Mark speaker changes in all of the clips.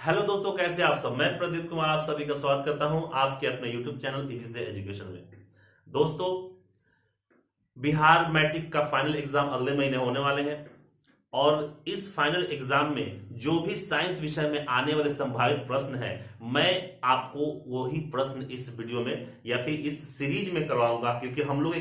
Speaker 1: Hello दोस्तों, कैसे आप सब। मैं प्रदीप कुमार आप सभी का स्वागत करता हूं आपके अपने यूट्यूब चैनल इजी से एजुकेशन में। दोस्तों, बिहार मैट्रिक का फाइनल एग्जाम अगले महीने होने वाले हैं और इस फाइनल एग्जाम में जो भी साइंस विषय में आने वाले संभावित प्रश्न हैं, मैं आपको वही प्रश्न इस वीडियो में या फिर इस सीरीज में करवाऊंगा, क्योंकि हम लोग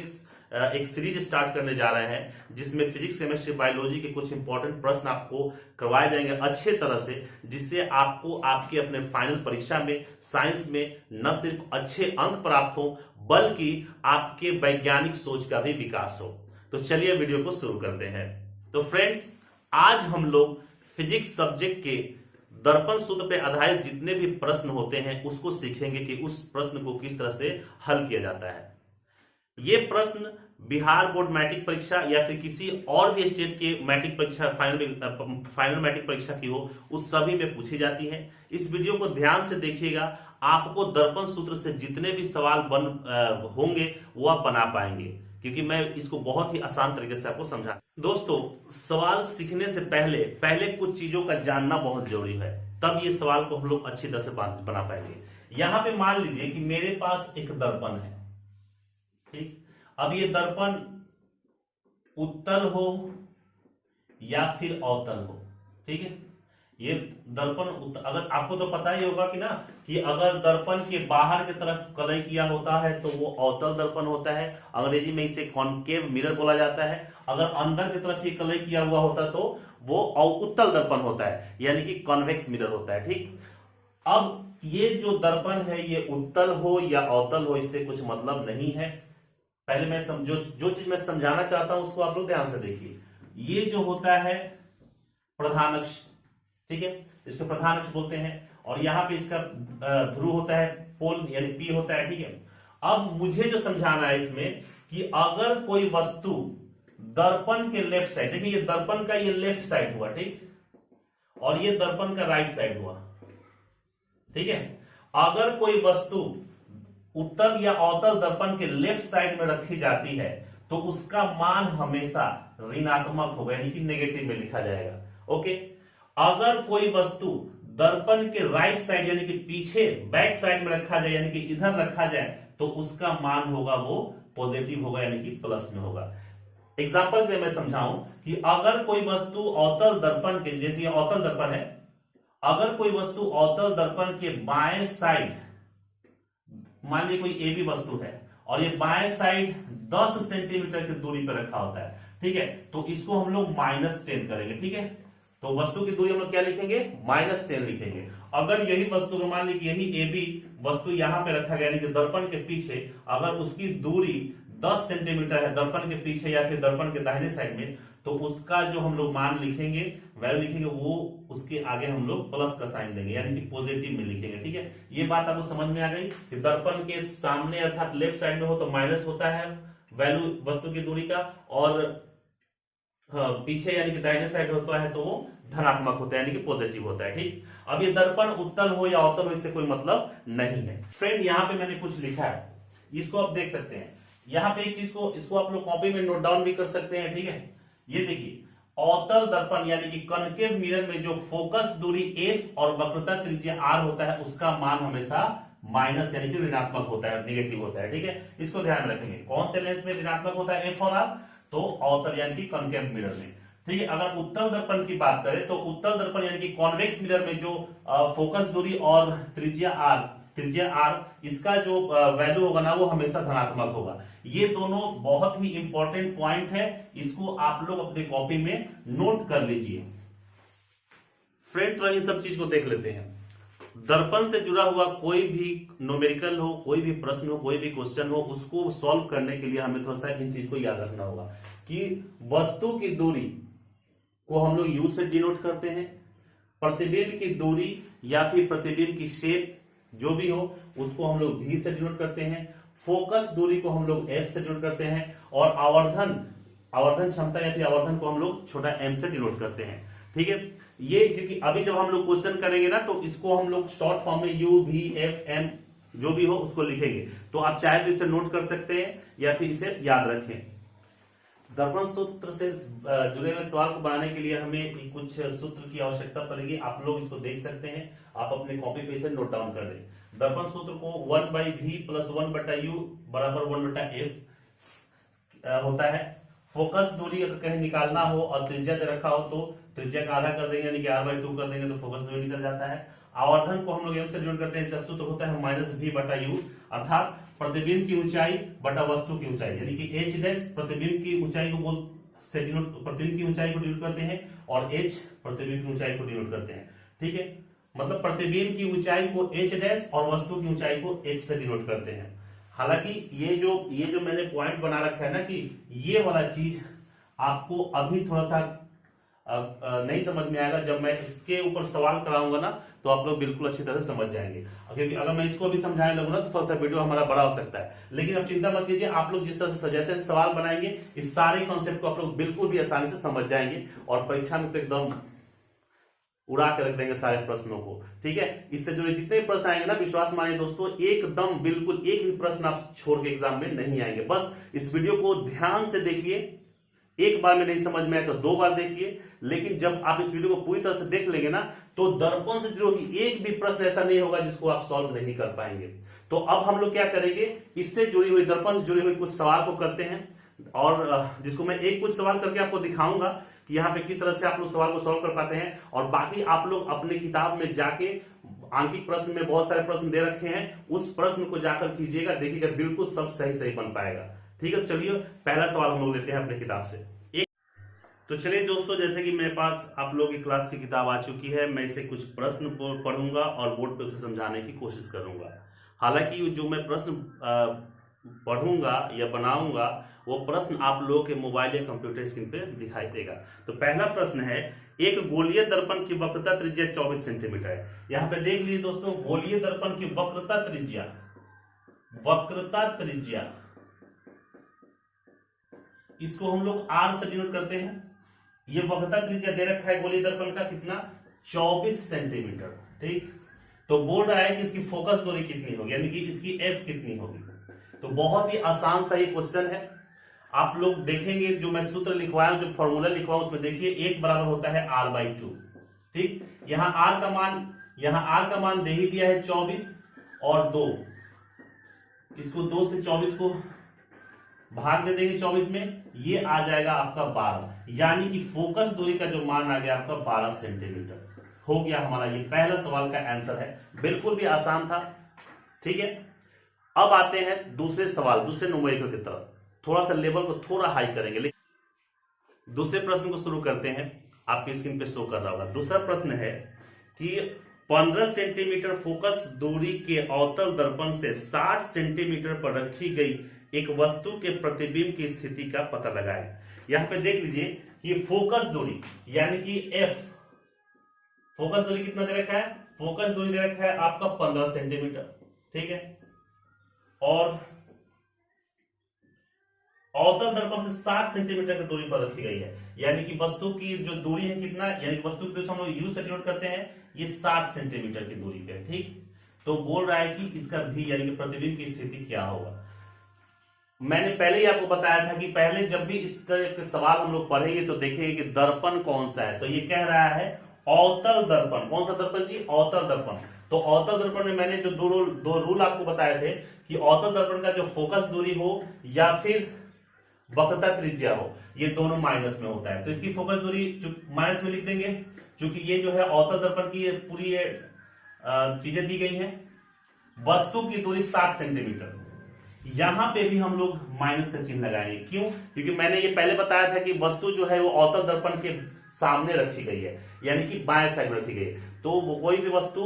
Speaker 1: एक सीरीज स्टार्ट करने जा रहे हैं जिसमें फिजिक्स, केमिस्ट्री, बायोलॉजी के कुछ इंपॉर्टेंट प्रश्न आपको करवाए जाएंगे अच्छे तरह से, जिससे आपको आपके अपने फाइनल परीक्षा में साइंस में न सिर्फ अच्छे अंक प्राप्त हो बल्कि आपके वैज्ञानिक सोच का भी विकास हो। तो चलिए वीडियो को शुरू करते हैं। तो फ्रेंड्स, आज हम लोग फिजिक्स सब्जेक्ट के दर्पण सूत्र पे आधारित जितने भी प्रश्न होते हैं उसको सीखेंगे कि उस प्रश्न को किस तरह से हल किया जाता है। ये प्रश्न बिहार बोर्ड मैट्रिक परीक्षा या फिर किसी और भी स्टेट के मैट्रिक परीक्षा, फाइनल मैट्रिक परीक्षा की हो, उस सभी में पूछी जाती है। इस वीडियो को ध्यान से देखिएगा, आपको दर्पण सूत्र से जितने भी सवाल होंगे वो आप बना पाएंगे, क्योंकि मैं इसको बहुत ही आसान तरीके से आपको समझा। दोस्तों, सवाल सीखने से पहले पहले कुछ चीजों का जानना बहुत जरूरी है, तब ये सवाल को हम लोग अच्छी तरह से बना पाएंगे। यहां पे मान लीजिए कि मेरे पास एक दर्पण है, ठीक। अब ये दर्पण उत्तल हो या फिर अवतल हो, ठीक है। ये दर्पण अगर आपको तो पता ही होगा कि ना, कि अगर दर्पण के बाहर की तरफ कलई किया होता है तो वो अवतल दर्पण होता है, अंग्रेजी में इसे कॉनकेव मिरर बोला जाता है। अगर अंदर की तरफ ये कलई किया हुआ होता तो वो उत्तल दर्पण होता है, यानी कि कॉन्वेक्स मिरर होता है, ठीक। अब ये जो दर्पण है ये उत्तल हो या अवतल हो, इससे कुछ मतलब नहीं है। पहले मैं जो चीज मैं समझाना चाहता हूं उसको आप लोग ध्यान से देखिए। ये जो होता है प्रधान अक्ष, ठीक है, इसको प्रधान अक्ष बोलते हैं, और यहां पे इसका ध्रुव होता है, पोल यानी पी होता है, ठीक है। अब मुझे जो समझाना है इसमें कि अगर कोई वस्तु दर्पण के लेफ्ट साइड, देखिए ये दर्पण का ये लेफ्ट साइड हुआ, ठीक, और ये दर्पण का राइट साइड हुआ, ठीक है। अगर कोई वस्तु उत्तल या अवतल दर्पण के लेफ्ट साइड में रखी जाती है तो उसका मान हमेशा ऋणात्मक होगा, यानी कि नेगेटिव में लिखा जाएगा, ओके। अगर कोई वस्तु दर्पण के राइट साइड यानी कि पीछे बैक साइड में रखा जाए, यानी कि इधर रखा जाए, तो उसका मान होगा वो पॉजिटिव होगा, यानी कि प्लस में होगा। एग्जाम्पल के लिए मैं समझाऊं कि अगर कोई वस्तु अवतल दर्पण के, जैसे ये अवतल दर्पण है, अगर कोई वस्तु अवतल दर्पण के बाएं साइड, मान लीजिए कोई ए बी वस्तु है और ये बाएं साइड 10 सेंटीमीटर की दूरी पर रखा होता है, ठीक है, तो इसको हम लोग -10 करेंगे, ठीक है। तो वस्तु की दूरी हम लोग क्या लिखेंगे, -10 लिखेंगे। अगर यही वस्तु, मान लीजिए यही ए बी वस्तु यहां पे रखा गया, यानी कि दर्पण के पीछे, अगर उसकी दूरी 10 सेंटीमीटर है दर्पण के पीछे या फिर दर्पण के दाहिने साइड में, तो उसका जो हम लोग मान लिखेंगे, वैल्यू लिखेंगे, वो उसके आगे हम लोग प्लस का साइन देंगे, यानी कि पॉजिटिव में लिखेंगे, ठीक है। ये बात आपको समझ में आ गई कि दर्पण के सामने अर्थात लेफ्ट साइड में हो तो माइनस होता है वैल्यू वस्तु की दूरी का, और पीछे यानी कि दाहिने साइड होता है तो वो धनात्मक होता है, यानी कि पॉजिटिव होता है, ठीक। अब ये दर्पण उत्तल हो या अवतल हो इससे कोई मतलब नहीं है। फ्रेंड, यहाँ पे मैंने कुछ लिखा है, इसको आप देख सकते हैं। यहाँ पे एक चीज को, इसको आप लोग कॉपी में नोट डाउन भी कर सकते हैं, ठीक है। ये देखिए, अवतल दर्पण यानी कि कॉनकेव मिरर में जो फोकस दूरी f और वक्रता त्रिज्या r होता है, उसका मान हमेशा माइनस यानी कि ऋणात्मक होता है, नेगेटिव होता है, ठीक है। इसको ध्यान में रखेंगे। कौन से लेंस में ऋणात्मक होता है f और r, तो अवतल यानी कि कॉनकेव मिरर में, ठीक है। अगर उत्तल दर्पण की बात करें तो उत्तल दर्पण यानी कि कॉन्वेक्स मिरर में जो फोकस दूरी और त्रिज्या r, इसका जो वैल्यू होगा ना, वो हमेशा धनात्मक होगा। ये दोनों बहुत ही इंपॉर्टेंट पॉइंट है, इसको आप लोग अपने कॉपी में नोट कर लीजिए। फ्रेंड, तो इन सब चीज को देख लेते हैं। दर्पण से जुड़ा हुआ कोई भी न्यूमेरिकल हो, कोई भी प्रश्न हो, कोई भी क्वेश्चन हो, उसको सॉल्व करने के लिए हमें थोड़ा सा इन चीज को याद रखना होगा कि वस्तु की दूरी को हम लोग यू से डिनोट करते हैं, प्रतिबिंब की दूरी या फिर प्रतिबिंब की शेप जो भी हो उसको हम लोग v से डिनोट करते हैं, फोकस दूरी को हम लोग f से डिनोट करते हैं, और आवर्धन क्षमता या फिर आवर्धन को हम लोग छोटा m से डिनोट करते हैं, ठीक है। ये क्योंकि अभी जब हम लोग क्वेश्चन करेंगे ना, तो इसको हम लोग शॉर्ट फॉर्म में u v f m जो भी हो उसको लिखेंगे, तो आप चाहे तो इसे नोट कर सकते हैं या फिर इसे याद रखें। दर्पण सूत्र से जुड़े हुए सवाल को बनाने के लिए हमें कुछ सूत्र की आवश्यकता पड़ेगी। आप लोग इसको देख सकते हैं, आप अपने कॉपी पे से नोट डाउन कर दें। दर्पण सूत्र को 1/v + 1/u = 1/f होता है। फोकस दूरी अगर कहीं निकालना हो और त्रिज्या दे रखा हो तो त्रिज्या का आधा कर देंगे, यानी कि r/2 कर देंगे तो फोकस दूरी निकल जाता है। आवर्धन को हम लोग m से डिनोट करते हैं, इसका सूत्र होता है -v/u, अर्थात प्रतिबिंब की ऊंचाई बटा वस्तु की ऊंचाई, यानी कि h' प्रतिबिंब की ऊंचाई को से डिनोट, प्रतिबिंब की ऊंचाई को डिनोट करते हैं और h प्रतिबिंब की ऊंचाई को डिनोट करते हैं। ठीक है, मतलब प्रतिबिंब की ऊंचाई को h' और वस्तु की ऊंचाई को h से डिनोट करते हैं। हालांकि ये जो मैंने पॉइंट बना रखा है ना कि ये वाला चीज आपको अभी थोड़ा सा नहीं समझ में आएगा, जब मैं इसके ऊपर सवाल कराऊंगा ना तो आप लोग बिल्कुल अच्छी तरह से समझ जाएंगे, क्योंकि अगर मैं इसको भी समझाने लगूँ ना तो थोड़ा सा वीडियो हमारा बड़ा हो सकता है। लेकिन अब चिंता मत कीजिए, आप लोग जिस तरह से जैसे सवाल बनाएंगे इस सारे कॉन्सेप्ट को आप लोग बिल्कुल भी आसानी से समझ जाएंगे और परीक्षा में तो एकदम उड़ा के रख देंगे सारे प्रश्नों को। ठीक है, इससे जुड़े जितने प्रश्न आएंगे ना, विश्वास मानिए दोस्तों, एकदम बिल्कुल एक भी प्रश्न आप छोड़ के एग्जाम में नहीं आएंगे। बस इस वीडियो को ध्यान से देखिए, एक बार में नहीं समझ में आए तो 2 बार देखिए, लेकिन जब आप इस वीडियो को पूरी तरह से देख लेंगे ना तो दर्पण से जुड़ी एक भी प्रश्न ऐसा नहीं होगा जिसको आप सॉल्व नहीं कर पाएंगे। तो अब हम लोग क्या करेंगे, इससे जुड़ी हुई, दर्पण से जुड़ी हुई कुछ सवाल को करते हैं, और जिसको मैं एक कुछ सवाल करके आपको दिखाऊंगा कि यहाँ पे किस तरह से आप लोग सवाल को सॉल्व कर पाते हैं, और बाकी आप लोग अपने किताब में जाके आंकिक प्रश्न में बहुत सारे प्रश्न दे रखे हैं, उस प्रश्न को जाकर कीजिएगा, देखिएगा बिल्कुल सब सही बन पाएगा। ठीक है, चलिए पहला सवाल हम लोग लेते हैं अपने किताब से। तो चलिए दोस्तों, जैसे कि मेरे पास आप लोगों की क्लास की किताब आ चुकी है, मैं इसे कुछ प्रश्न पढ़ूंगा और बोर्ड पे उसे समझाने की कोशिश करूंगा। हालांकि जो मैं प्रश्न पढ़ूंगा या बनाऊंगा वो प्रश्न आप लोगों के मोबाइल या कंप्यूटर स्क्रीन पे दिखाई देगा। तो पहला प्रश्न है, एक गोलीय दर्पण की वक्रता त्रिज्या 24 सेंटीमीटर है। यहाँ पे देख लीजिए दोस्तों, गोलीय दर्पण की वक्रता त्रिज्या इसको हम लोग r से डिनोट करते हैं। ये वक्रता त्रिज्या दे रखा है गोलीय दर्पण का कितना, 24 सेंटीमीटर। ठीक, तो बोल रहा है कि इसकी फोकस दूरी कितनी होगी, यानी कि इसकी f कितनी होगी। तो बहुत ही आसान सा ये क्वेश्चन है। आप लोग देखेंगे जो मैं सूत्र लिखवाया, जो फॉर्मूला लिखवाया उसमें देखिए 1 बराबर होता है r/2। ठीक, यहाँ r का मान दे ही दिया है 24 और 2, इसको 2 से 24 को भाग दे देंगे 24 में, ये आ जाएगा आपका 12, यानी कि फोकस दूरी का जो मान आ गया आपका 12 सेंटीमीटर हो गया हमारा। ये पहला सवाल का आंसर है, बिल्कुल भी आसान था। ठीक है, अब आते हैं दूसरे सवाल, दूसरे न्यूमेरिकल की तरफ, थोड़ा सा लेवल को थोड़ा हाई करेंगे। दूसरे प्रश्न को शुरू करते हैं, आपकी स्क्रीन पे शो कर रहा होगा। दूसरा प्रश्न है कि 15 सेंटीमीटर फोकस दूरी के अवतल दर्पण से 60 सेंटीमीटर पर रखी गई एक वस्तु के प्रतिबिंब की स्थिति का पता लगाएं। यहां पे देख लीजिए कि फोकस दूरी यानी कि f, फोकस दूरी कितना दे रखा है, फोकस दूरी दे रखा है आपका 15 सेंटीमीटर। ठीक है, और अवतल दर्पण से 60 सेंटीमीटर की दूरी पर रखी गई है, यानी कि वस्तु की जो दूरी है कितना, यानी कि वस्तु की दूरी हम लोग u से डिनोट करते हैं, ये 60 सेंटीमीटर की दूरी पे। ठीक, तो बोल रहा है कि इसका भी यानी कि प्रतिबिंब की स्थिति क्या होगा। मैंने पहले ही आपको बताया था कि पहले जब भी इस तरह के सवाल हम लोग पढ़ेंगे तो देखेंगे कि दर्पण कौन सा है, तो ये कह रहा है अवतल दर्पण। कौन सा दर्पण जी, अवतल दर्पण। तो अवतल दर्पण में मैंने जो दो रूल आपको बताए थे कि अवतल दर्पण का जो फोकस दूरी हो या फिर वक्रता त्रिज्या हो, ये दोनों माइनस में होता है। तो इसकी फोकस दूरी माइनस में लिख देंगे, क्योंकि ये जो है अवतल दर्पण की पूरी चीजें दी गई हैं। वस्तु की दूरी 60 सेंटीमीटर, यहां पे भी हम लोग माइनस का चिन्ह लगाएंगे। क्यों, क्योंकि मैंने ये पहले बताया था कि वस्तु जो है वो अवतल दर्पण के सामने रखी गई है, यानी कि बाएं साइड में रखी गई है। तो वो कोई भी वस्तु,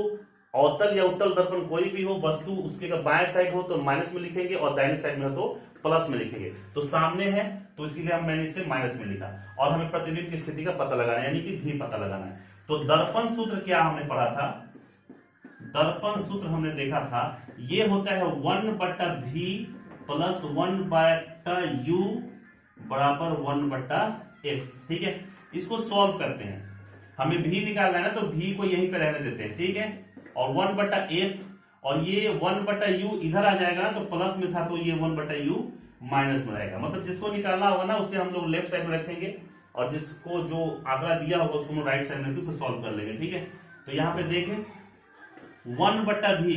Speaker 1: अवतल या उत्तल दर्पण कोई भी हो, वस्तु उसके का बाएं साइड हो तो माइनस में लिखेंगे और दाहिने साइड में हो तो प्लस में लिखेंगे। तो सामने है तो इसीलिए मैंने इसे माइनस में लिखा, और हमें प्रतिबिंब की स्थिति का पता लगाना है, यानी कि भी पता लगाना है। तो दर्पण सूत्र क्या हमने पढ़ा था, दर्पण सूत्र हमने देखा था, ये होता है 1/v प्लस 1/u बराबर 1/f। ठीक है, इसको सॉल्व करते हैं, हमें v निकालना है ना, तो v को यहीं पे रहने देते हैं। ठीक है, और 1/f, और ये 1/u इधर आ जाएगा ना, तो प्लस में था तो ये 1/u माइनस में रहेगा। मतलब जिसको निकालना होगा ना उससे हम लोग लेफ्ट साइड में रखेंगे और जिसको जो आंकड़ा दिया होगा उसको हम राइट साइड में रखेंगे, सॉल्व कर लेंगे। ठीक है, तो यहाँ पे देखें 1/v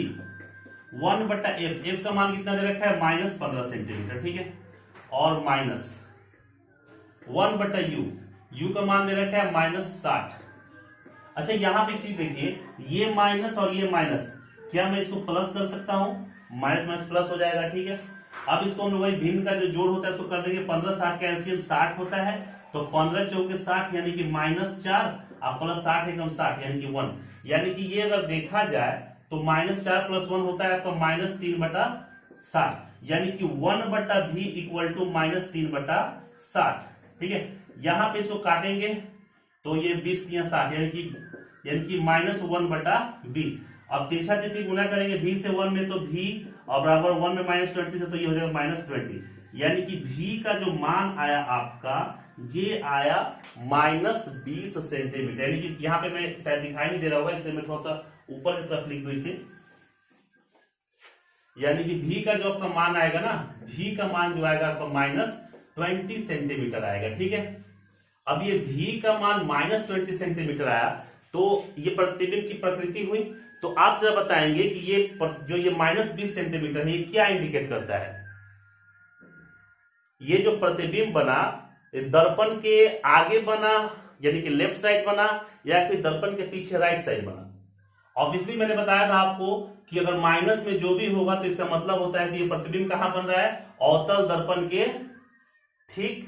Speaker 1: 1/f, f का मान कितना दे रखा है -15 सेंटीमीटर। ठीक है, और माइनस 1/u, u का मान दे रखा है -60। अच्छा यहाँ पे एक चीज देखिए, ये माइनस और ये माइनस, क्या मैं इसको प्लस कर सकता हूं? माइनस माइनस प्लस हो जाएगा। ठीक है, अब इसको हम लोग वही भिन्न का जो जोड़ होता है उसको कर देंगे। 15 का एलसीएम 60 होता है, तो 15 चौके 60 यानी कि -4 अब प्लस 60 एकदम 60 यानी कि 1, यानी कि ये अगर देखा जाए तो -4 + 1 होता है आपका -3/60, यानी कि 1/v = -3/60। ठीक है, यहां पे इसको काटेंगे तो ये 20 × 60 यानी कि -1/20। अब तिरछा तिरछी गुना करेंगे v से 1 में तो v और बराबर 1 में -20 से तो ये हो जाएगा -20, यानी कि v का जो मान आया आपका ये आया -20 सेंटीमीटर। यानी कि यहाँ पे मैं शायद दिखाई नहीं दे रहा होगा इसलिए मैं थोड़ा सा ऊपर की तरफ लिख दूं इसे, यानी कि v का जो आपका मान आएगा ना, v का मान जो आएगा आपका -20 सेंटीमीटर आएगा। ठीक है, अब ये v का मान -20 सेंटीमीटर आया तो ये प्रतिबिंब की प्रकृति हुई। तो आप जरा बताएंगे कि ये जो ये -20 सेंटीमीटर है ये क्या इंडिकेट करता है? ये जो प्रतिबिंब बना दर्पण के आगे बना यानी कि लेफ्ट साइड बना या फिर दर्पण के पीछे राइट साइड बना? ऑब्वियसली मैंने बताया था आपको कि अगर माइनस में जो भी होगा तो इसका मतलब होता है कि ये प्रतिबिंब कहां बन रहा है? अवतल दर्पण के ठीक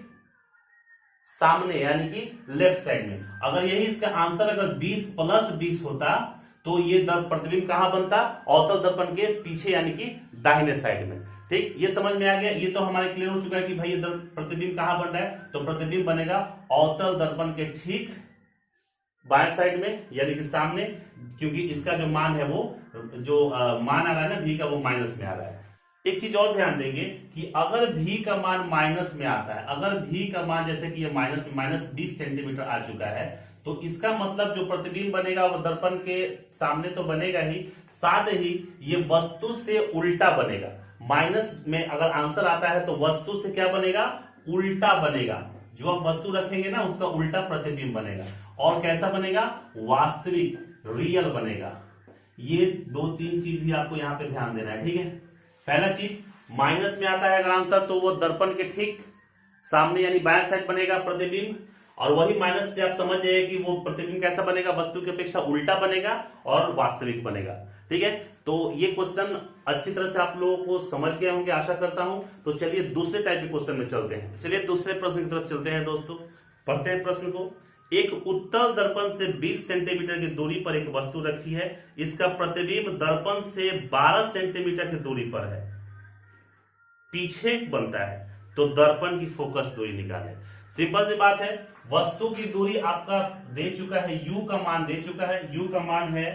Speaker 1: सामने यानी कि लेफ्ट साइड में। अगर यही इसका आंसर अगर 20 + 20 होता तो ये प्रतिबिंब कहां बनता? अवतल दर्पण के पीछे यानी कि दाहिने साइड में। ठीक, ये समझ में आ गया। ये तो हमारे क्लियर हो चुका है कि भाई ये प्रतिबिंब कहां बन रहा है, तो प्रतिबिंब बनेगा अवतल दर्पण के ठीक बाएं साइड में यानी कि सामने, क्योंकि इसका जो मान है वो जो मान आ रहा है ना v का वो माइनस में आ रहा है। एक चीज और ध्यान देंगे कि अगर v का मान माइनस में आता है, अगर v का मान जैसे कि ये -20 सेंटीमीटर आ चुका है, तो इसका मतलब जो प्रतिबिंब बनेगा वो दर्पण के सामने तो बनेगा ही, साथ ही ये वस्तु से उल्टा बनेगा। माइनस में अगर आंसर आता है तो वस्तु से क्या बनेगा? उल्टा बनेगा। जो आप वस्तु रखेंगे ना उसका उल्टा प्रतिबिंब बनेगा। और कैसा बनेगा? वास्तविक, रियल बनेगा। ये 2-3 चीज भी आपको यहां पे ध्यान देना है। ठीक है, पहला चीज माइनस में आता है अगर आंसर तो वो दर्पण के ठीक सामने यानी बाएं साइड बनेगा प्रतिबिंब, और वही माइनस से आप समझ जाइए कि वो प्रतिबिंब कैसा बनेगा? वस्तु की अपेक्षा उल्टा बनेगा और वास्तविक बनेगा। ठीक है, तो ये क्वेश्चन अच्छी तरह से आप लोगों को समझ गए होंगे आशा करता हूं। तो चलिए दूसरे टाइप के क्वेश्चन में चलते हैं। चलिए दूसरे प्रश्न की तरफ चलते हैं दोस्तों, पढ़ते हैं प्रश्न को। एक उत्तल दर्पण से 20 सेंटीमीटर की दूरी पर एक वस्तु रखी है, इसका प्रतिबिंब दर्पण से 12 सेंटीमीटर की दूरी पर है, पीछे बनता है, तो दर्पण की फोकस दूरी निकालें। सिंपल सी बात है, वस्तु की दूरी आपका दे चुका है, u का मान दे चुका है, u का मान है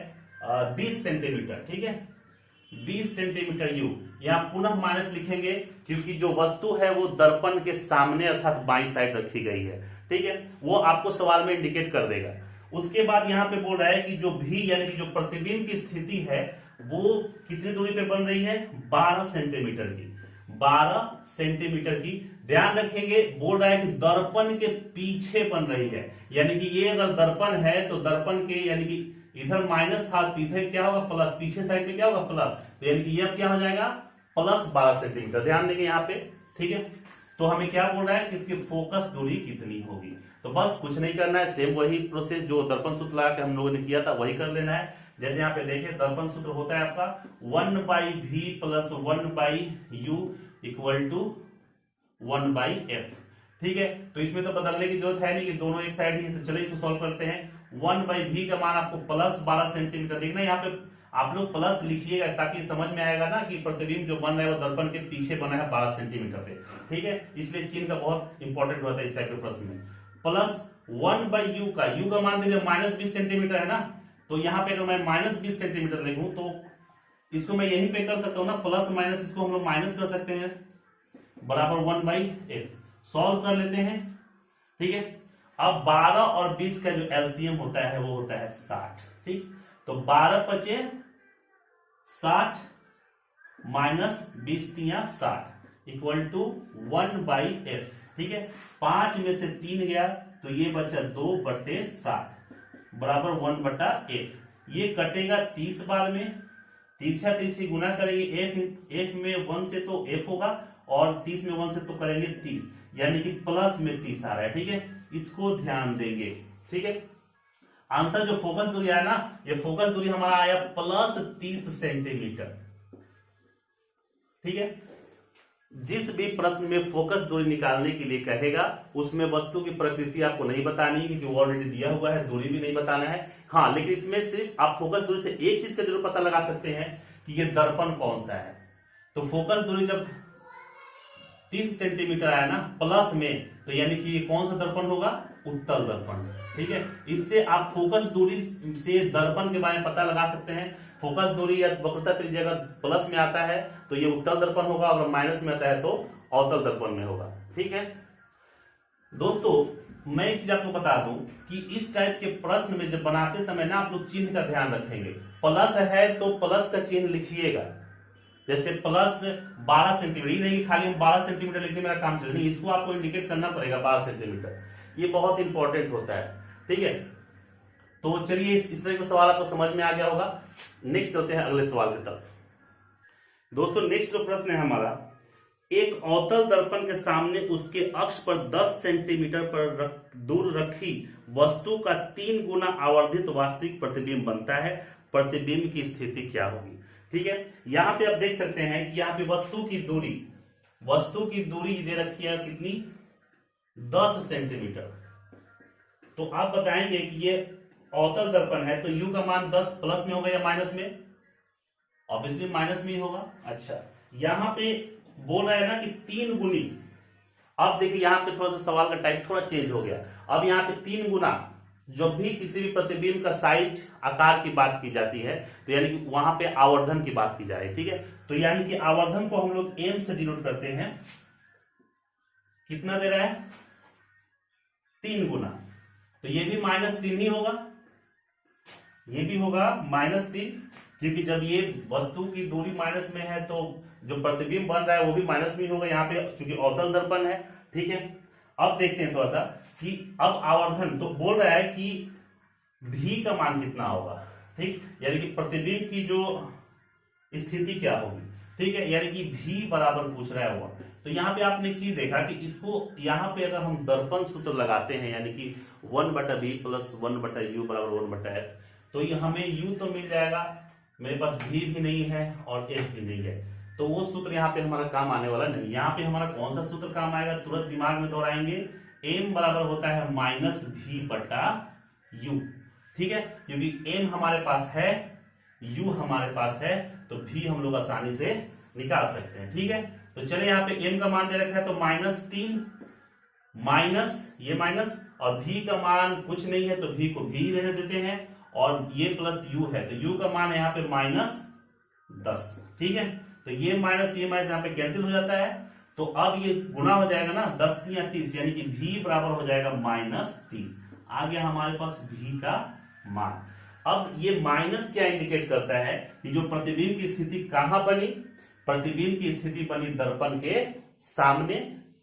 Speaker 1: 20 सेंटीमीटर। ठीक है, 20 सेंटीमीटर u, यहां पुनः माइनस लिखेंगे क्योंकि जो वस्तु है वो दर्पण के सामने अर्थात बाईं साइड रखी गई है। ठीक है, वो आपको सवाल में इंडिकेट कर देगा। उसके बाद यहां पे बोल रहा है कि जो v यानी कि जो प्रतिबिंब की स्थिति है वो कितनी दूरी पे बन रही है? 12 सेंटीमीटर की, 12 सेंटीमीटर की। ध्यान रखेंगे बोल रहा है कि दर्पण के पीछे बन रही है, यानी कि ये अगर दर्पण है तो दर्पण के यानी कि इधर माइनस था, इधर क्या होगा प्लस, पीछे साइड में क्या होगा प्लस, तो यानी कि ये क्या हो जाएगा +12 सेंटीमीटर। ध्यान देंगे यहाँ पे। ठीक है, तो हमें क्या बोल रहा है कि इसकी फोकस दूरी कितनी होगी? तो बस कुछ नहीं करना है, सेम वही प्रोसेस जो दर्पण सूत्र लगा के हम लोगों ने किया था वही कर लेना है। जैसे यहाँ पे देखिए दर्पण सूत्र होता है आपका 1/v + 1/u = 1/f। ठीक है, तो इसमें तो बदलने की जरूरत है नहीं कि दोनों एक साइड ही है, तो चलिए इसको सॉल्व करते हैं। 1/v का मान आपको +12 सेंटीमीटर देखना है, यहाँ पे आप लोग प्लस लिखिएगा ताकि समझ में आएगा ना कि प्रतिबिंब जो बन रहा है वो दर्पण के पीछे बना है 12 सेंटीमीटर पे। ठीक है, इसलिए चिन्ह का बहुत इंपॉर्टेंट होता है इस टाइप के प्रश्न में। प्लस 1/u का, u का मान दीजिए -20 सेंटीमीटर है ना, तो यहाँ पे अगर मैं -20 सेंटीमीटर लिखूं तो इसको मैं यहीं पे कर सकता हूं ना, प्लस माइनस इसको हम लोग माइनस कर सकते हैं, बराबर 1/f। सॉल्व कर लेते हैं। ठीक है, अब 12 और 20 का जो एलसीएम होता है वो होता है 60। ठीक, तो 12 × 60 -20 × 60 इक्वल टू 1/f। ठीक है, 5 में से 3 गया तो ये बचा 2/7 बराबर 1/f। ये कटेगा 30 बार में, तिरछा तिरछी गुना करेंगे, f में 1 से तो f होगा और 30 में 1 से तो करेंगे 30, यानी कि प्लस में 30 आ रहा है। ठीक है, इसको ध्यान देंगे। ठीक है, आंसर जो फोकस दूरी आया ना, ये फोकस दूरी हमारा आया प्लस 30 सेंटीमीटर। ठीक है, जिस भी प्रश्न में फोकस दूरी निकालने के लिए कहेगा उसमें वस्तु की प्रकृति आपको नहीं बतानी, क्योंकि वो ऑलरेडी दिया हुआ है, दूरी भी नहीं बताना है। हाँ, लेकिन इसमें सिर्फ आप फोकस दूरी से एक चीज का जरूर पता लगा सकते हैं कि ये दर्पण कौन सा है। तो फोकस दूरी जब 30 सेंटीमीटर आया ना प्लस में, तो यानी कि ये कौन सा दर्पण होगा, उत्तल दर्पण। ठीक है, इससे आप फोकस दूरी से दर्पण के बारे में पता लगा सकते हैं। फोकस दूरी या वक्रता त्रिज्या अगर प्लस में आता है तो ये उत्तल दर्पण होगा, अगर माइनस में आता है तो अवतल दर्पण में होगा। ठीक है दोस्तों, मैं एक चीज आपको बता दूं कि इस टाइप के प्रश्न में जब बनाते समय ना आप लोग चिन्ह का ध्यान रखेंगे। प्लस है तो प्लस का चिन्ह लिखिएगा, जैसे प्लस 12 सेंटीमीटर, ये नहीं खाली हम 12 सेंटीमीटर लिख दे मेरा काम चले, नहीं, इसको आपको इंडिकेट करना पड़ेगा 12 सेंटीमीटर। ये बहुत इंपॉर्टेंट होता है। ठीक है, तो चलिए इस तरह का सवाल आपको समझ में आ गया होगा। नेक्स्ट चलते हैं अगले सवाल की तरफ। दोस्तों, नेक्स्ट जो प्रश्न है हमारा, एक अवतल दर्पण के सामने उसके अक्ष पर 10 सेंटीमीटर पर दूर रखी वस्तु का 3 गुना आवर्धित वास्तविक प्रतिबिंब बनता है, प्रतिबिंब की स्थिति क्या होगी। ठीक है, यहां पे आप देख सकते हैं कि यहाँ पे वस्तु की दूरी दे रखी है कितनी, 10 सेंटीमीटर। तो आप बताएंगे कि ये अवतल दर्पण है तो u का मान 10 प्लस में होगा या माइनस में, ऑब्वियसली माइनस में ही होगा। अच्छा, यहां पे बोल रहा है ना कि 3 गुनी। अब देखिए यहां पे थोड़ा सा सवाल का टाइप थोड़ा चेंज हो गया। अब यहां पे 3 गुना जब भी किसी भी प्रतिबिंब का साइज आकार की बात की जाती है तो यानी कि वहां पे आवर्धन की बात की जा रही है। ठीक है, तो यानी कि आवर्धन को हम लोग m से डिनोट करते हैं। कितना दे रहा है, 3 गुना, तो ये भी -3 ही होगा, ये भी होगा -3, क्योंकि जब ये वस्तु की दूरी माइनस में है तो जो प्रतिबिंब बन रहा है वो भी माइनस में होगा यहाँ पे, चूंकि अवतल दर्पण है। ठीक है, अब देखते हैं थोड़ा सा कि अब आवर्धन तो बोल रहा है कि v का मान कितना होगा। ठीक, यानी कि प्रतिबिंब की जो स्थिति क्या होगी। ठीक है, यानी कि v बराबर पूछ रहा है वो। तो यहाँ पे आपने एक चीज देखा कि इसको यहाँ पे अगर हम दर्पण सूत्र लगाते हैं, यानी कि 1/v प्लस 1/u बराबर 1/f, तो ये हमें u तो मिल जाएगा, मेरे पास v भी नहीं है और f भी नहीं है, तो वो सूत्र यहाँ पे हमारा काम आने वाला नहीं। यहाँ पे हमारा कौन सा सूत्र काम आएगा, तुरंत दिमाग में दोहराएंगे, m बराबर होता है -v/u। ठीक है, क्योंकि m हमारे पास है, u हमारे पास है, तो v हम लोग आसानी से निकाल सकते हैं। ठीक है, तो चले यहाँ पे m का मान दे रखा है तो -3 माइनस ये माइनस, और v का मान कुछ नहीं है तो v को v ही रहने देते हैं, और ये प्लस u है तो u का मान है यहाँ पे -10। ठीक है, तो ये माइनस यहाँ पे कैंसिल हो जाता है, तो अब ये गुना हो जाएगा ना 10 या 30, यानी कि v बराबर हो जाएगा -30। आ गया हमारे पास v का मान। अब ये माइनस क्या इंडिकेट करता है कि जो प्रतिबिंब की स्थिति कहां बनी, प्रतिबिंब की स्थिति बनी दर्पण के सामने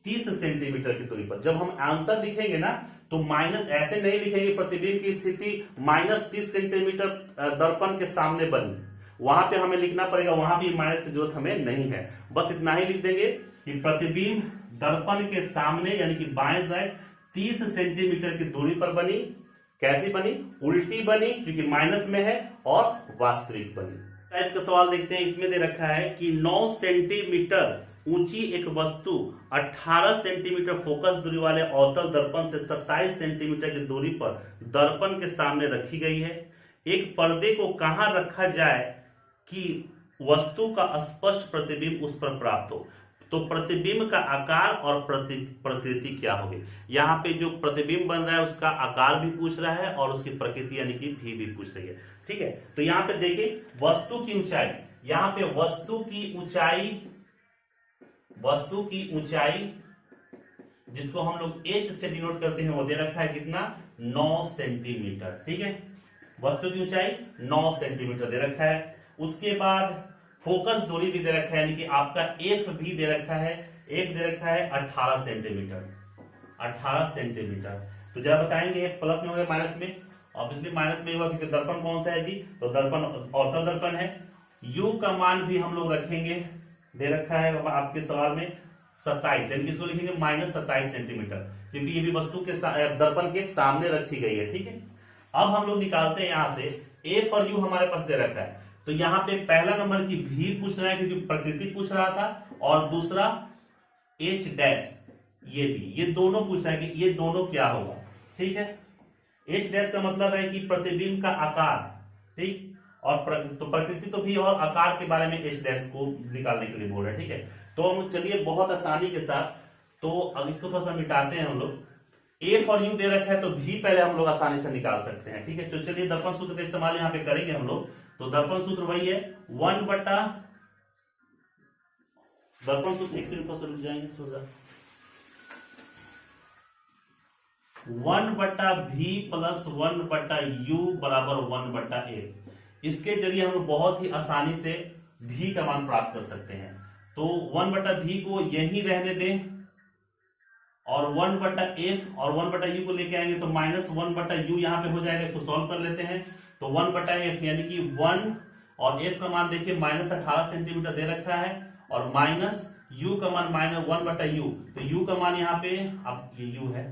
Speaker 1: 30 सेंटीमीटर की दूरी पर। जब हम आंसर लिखेंगे ना तो माइनस ऐसे नहीं लिखेंगे प्रतिबिंब की स्थिति -30 सेंटीमीटर दर्पण के सामने बनी, वहां पे हमें लिखना पड़ेगा, वहां भी माइनस की जरूरत हमें नहीं है, बस इतना ही लिख देंगे कि प्रतिबिंब दर्पण के सामने यानी कि बाएं साइड 30 सेंटीमीटर की दूरी पर बनी। कैसी बनी, उल्टी बनी क्योंकि माइनस में है, और वास्तविक बनी। टाइप का सवाल देखते हैं, इसमें दे रखा है कि 9 सेंटीमीटर ऊंची एक वस्तु 18 सेंटीमीटर फोकस दूरी वाले अवतल दर्पण से 27 सेंटीमीटर की दूरी पर दर्पण के सामने रखी गई है। एक पर्दे को कहां रखा जाए कि वस्तु का स्पष्ट प्रतिबिंब उस पर प्राप्त हो। तो प्रतिबिंब का आकार और प्रकृति क्या होगी। यहाँ पे जो प्रतिबिंब बन रहा है उसका आकार भी पूछ रहा है और उसकी प्रकृति यानी कि भी पूछ रही है। ठीक है, तो यहाँ पे देखिए वस्तु की ऊंचाई, यहाँ पे वस्तु की ऊंचाई जिसको हम लोग h से डिनोट करते हैं वो दे रखा है कितना, 9 सेंटीमीटर। ठीक है, वस्तु की ऊंचाई 9 सेंटीमीटर दे रखा है। उसके बाद फोकस दूरी भी दे रखा है, यानी कि आपका एफ भी दे रखा है, एफ दे रखा है 18 सेंटीमीटर, 18 सेंटीमीटर। तो जरा बताएंगे एफ प्लस में होगा माइनस में? ऑब्वियसली माइनस में होगा, क्योंकि दर्पण कौन सा है जी? तो दर्पण अवतल दर्पण है। यू का मान भी हम लोग रखेंगे, दे रखा है आपके सवाल में 27, यानी कि इसको लिखेंगे -27 सेंटीमीटर, क्योंकि ये भी वस्तु के दर्पण के सामने रखी गई है, ठीक है। अब हम लोग निकालते हैं यहां से एफ और यू हमारे पास दे रखा है, तो यहाँ पे पहला नंबर की भी पूछ रहा है क्योंकि प्रकृति पूछ रहा था, और दूसरा एच डैश ये भी, ये दोनों पूछ रहा है कि ये दोनों क्या होगा, ठीक है। एच डैश का मतलब है कि प्रतिबिंब का आकार, ठीक, और तो प्रकृति तो भी और आकार के बारे में एच डैश को निकालने के लिए बोल रहे हैं, ठीक है। तो हम चलिए बहुत आसानी के साथ, तो अब इसको थोड़ा सा मिटाते हैं हम लोग। एफ और यू दे रखा है तो भी पहले हम लोग आसानी से निकाल सकते हैं, ठीक है। तो चलिए दर्पण सूत्र का इस्तेमाल यहाँ पे करेंगे हम लोग। तो दर्पण सूत्र वही है 1 बटा, दर्पण सूत्र एक सेकंड रुक जाएंगे थोड़ा, 1 बटा भी प्लस 1 बटा यू बराबर 1 बटा एफ। इसके जरिए हम लोग बहुत ही आसानी से भी का मान प्राप्त कर सकते हैं। तो 1 बटा भी को यही रहने दें, और 1 बटा एफ और 1 बटा यू को लेके आएंगे तो -1 बटा यू यहाँ पे हो जाएगा। इसको सॉल्व कर लेते हैं। तो 1 बटा एफ यानी कि 1, और एफ का मान देखिए -18 सेंटीमीटर दे रखा है, और माइनस यू का मान -1 बटा यू, तो यू का मान यहाँ पे, अब ये यू है,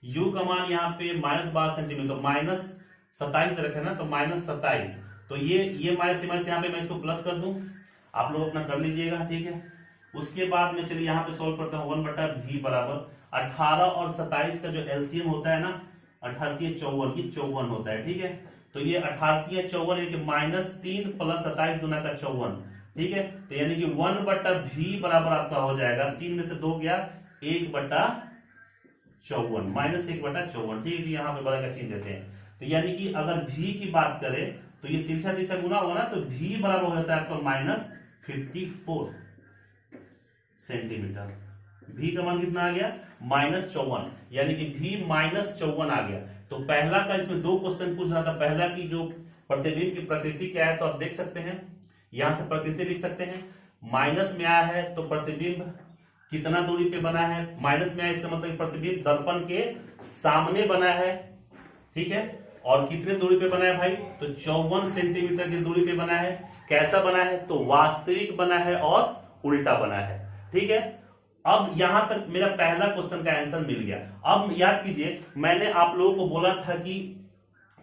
Speaker 1: यू का मान यहाँ पे -12 सेंटीमीटर, -27 दे रखा है ना, तो -27, तो ये माइनस यहाँ पे मैं इसको प्लस कर दूं, आप लोग अपना कर लीजिएगा, ठीक है। उसके बाद में चलिए यहाँ पे सॉल्व करता हूँ। 1 बटा भी बराबर 18 और 27 का जो एलसीएम होता है ना, 18 54, ये 54 होता है, ठीक है। तो ये 18 54 यानी कि -3 प्लस 27 गुना का 54, ठीक है। तो यानी कि 1 बटा भी बराबर आपका हो जाएगा, 3 में से 2 गया, 1 बटा 54, -1 बटा 54, ठीक है। यहाँ पे बड़ा का चीज देते हैं। तो यानी कि अगर भी की बात करें तो ये तिरछा तिरछा गुना होगा ना, तो भी बराबर हो जाता है आपका -54 सेंटीमीटर। भी का मान कितना आ गया? -54, यानी कि भी -54 आ गया। तो पहला का इसमें 2 क्वेश्चन पूछ रहा था। पहला की जो प्रतिबिंब की प्रकृति क्या है, तो आप देख सकते हैं, यहां से प्रकृति लिख सकते हैं। माइनस में आया है तो प्रतिबिंब कितना दूरी पे बना है, माइनस में आया, इसका मतलब प्रतिबिंब दर्पण के सामने बना है, ठीक है। और कितने दूरी पे बना है भाई? तो 54 सेंटीमीटर की दूरी पे बना है। कैसा बना है? तो वास्तविक बना है और उल्टा बना है, ठीक है। अब यहां तक मेरा पहला क्वेश्चन का आंसर मिल गया। अब याद कीजिए, मैंने आप लोगों को बोला था कि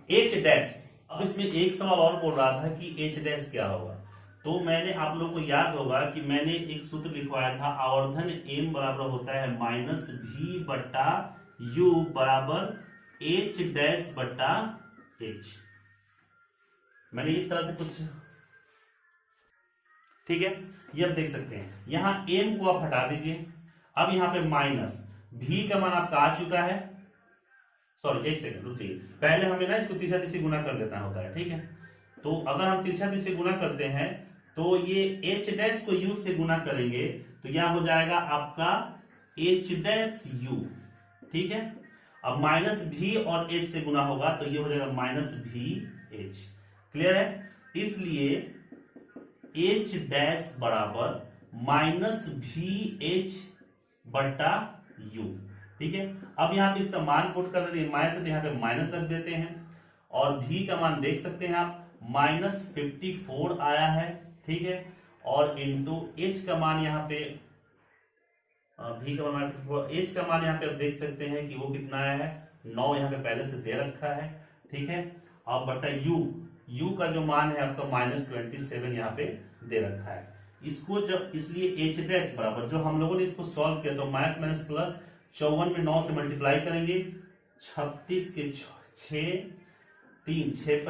Speaker 1: एच डैश, अब इसमें एक सवाल और बोल रहा था कि एच डैश क्या होगा। तो मैंने आप लोगों को याद होगा कि मैंने एक सूत्र लिखवाया था, आवर्धन एम बराबर होता है -भी बटा यू बराबर एच डैश बटा एच। मैंने इस तरह से कुछ, ठीक है। ये आप देख सकते हैं, यहां एम को आप हटा दीजिए। अब यहां पे माइनस भी का मान आपका आ चुका है, सॉरी एक सेकंड रुकिए, पहले हमें ना इसको तिरछा तिरछी गुना कर देना होता है, ठीक है। तो अगर हम तिरछा तिरछी गुना करते हैं तो ये एच डैश को यू से गुना करेंगे तो यह हो जाएगा आपका एच डैश यू, ठीक है। अब माइनस भी और एच से गुना होगा तो ये हो जाएगा -भी एच, क्लियर है। इसलिए एच डैश बराबर -भी एच बटा यू, ठीक है। अब यहां पे इसका मान पुट कर देते हैं, माइनस है तो यहाँ पे माइनस रख देते हैं, और भी का मान देख सकते हैं आप -54 आया है, ठीक है। और इंटू एच का मान यहाँ पे, भी का मान, एच का मान यहाँ पे आप देख सकते हैं कि वो कितना आया है, 9 यहाँ पे पहले से दे रखा है, ठीक है। अब बटा यू का जो मान है आपका -27 यहाँ पे दे रखा है। इसको जब, इसलिए एच डैश बराबर, जो हम लोगों ने इसको सॉल्व किया तो माइनस माइनस प्लस 54 में 9 से मल्टीप्लाई करेंगे, 36 के 6 3 6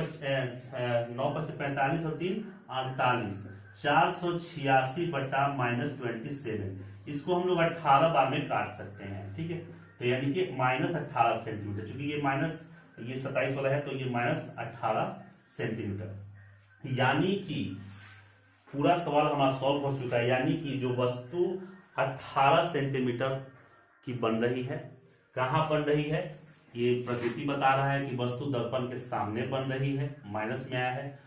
Speaker 1: 9 5 45 और 3 48, 486 बटा -27। इसको हम लोग 18 बार में काट सकते हैं, ठीक है। तो यानी कि -18 सेंटीमीटर, चूंकि ये माइनस, ये 27 वाला है तो ये -18 सेंटीमीटर। यानी कि पूरा सवाल हमारा सॉल्व हो चुका है। यानी कि जो वस्तु 18 सेंटीमीटर की बन रही है, कहां बन रही है, ये प्रकृति बता रहा है कि वस्तु दर्पण के सामने बन रही है, माइनस में आया है।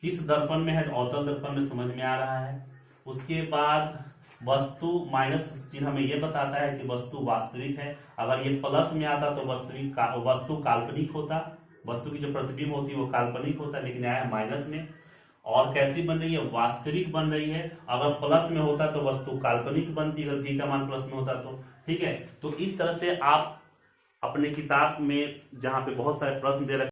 Speaker 1: किस दर्पण में है, अवतल दर्पण में समझ में आ रहा है। उसके बाद वस्तु माइनस चिन्ह हमें यह बताता है कि वस्तु वास्तविक है। अगर ये प्लस में आता तो वस्तु काल्पनिक होता, वस्तु की जो प्रतिबिंब होती है वो काल्पनिक होता, लेकिन आया माइनस में। और कैसी बन रही है, वास्तविक बन रही है। अगर प्लस में होता तो वस्तु काल्पनिक बनती, अगर v का मान प्लस में होता तो। ठीक है, तो इस तरह से आप अपने किताब में जहां पे बहुत सारे प्रश्न दे रखे